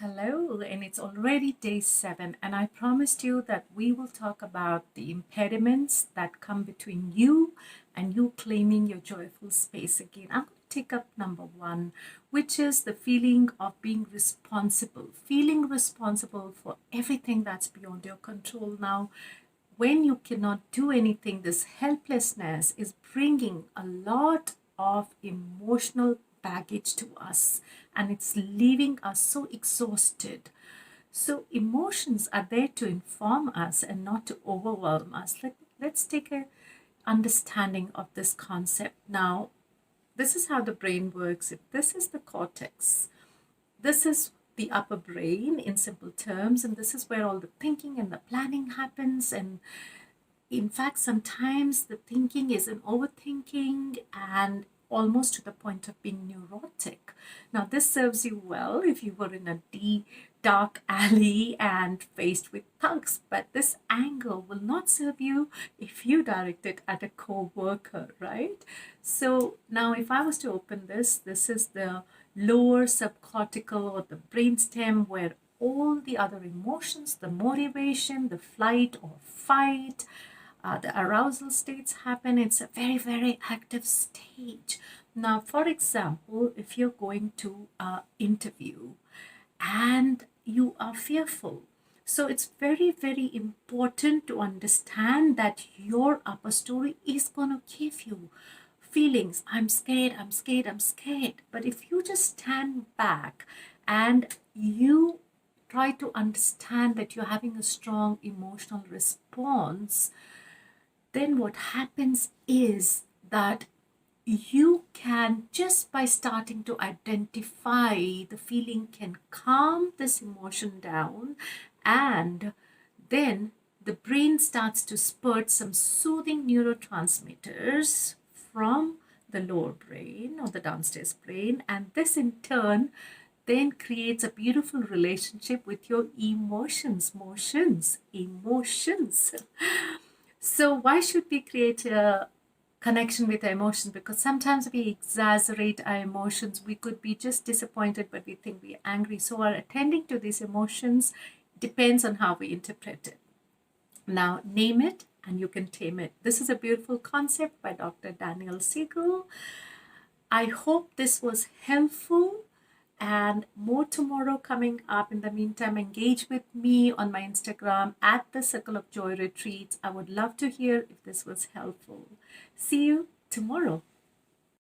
Hello, and it's already day 7, and I promised you that we will talk about the impediments that come between you and you claiming your joyful space again. I'm going to take up number 1, which is the feeling of being feeling responsible for everything that's beyond your control. Now, when you cannot do anything, this helplessness is bringing a lot of emotional baggage to us and it's leaving us so exhausted. So, emotions are there to inform us and not to overwhelm us. Let's take a understanding of this concept. Now, this is how the brain works. If this is the cortex, this is the upper brain in simple terms, and this is where all the thinking and the planning happens. And in fact, sometimes the thinking is an overthinking and almost to the point of being neurotic. Now, this serves you well if you were in a dark alley and faced with thugs, but this anger will not serve you if you direct it at a co-worker, right? So now if I was to open this is the lower subcortical or the brainstem where all the other emotions, the motivation, the flight or fight, the arousal states happen. It's a very, very active stage. Now, for example, if you're going to an interview and you are fearful, so it's very, very important to understand that your upper story is going to give you feelings. I'm scared, I'm scared, I'm scared. But if you just stand back and you try to understand that you're having a strong emotional response, then what happens is that you can, just by starting to identify the feeling, can calm this emotion down, and then the brain starts to spurt some soothing neurotransmitters from the lower brain or the downstairs brain, and this in turn then creates a beautiful relationship with your emotions. So why should we create a connection with our emotions? Because sometimes we exaggerate our emotions. We could be just disappointed, but we think we're angry. So our attending to these emotions depends on how we interpret it. Now, name it and you can tame it. This is a beautiful concept by Dr. Daniel Siegel. I hope this was helpful, and more tomorrow coming up. In the meantime, engage with me on my Instagram at the Circle of Joy Retreats. I would love to hear if this was helpful. See you tomorrow.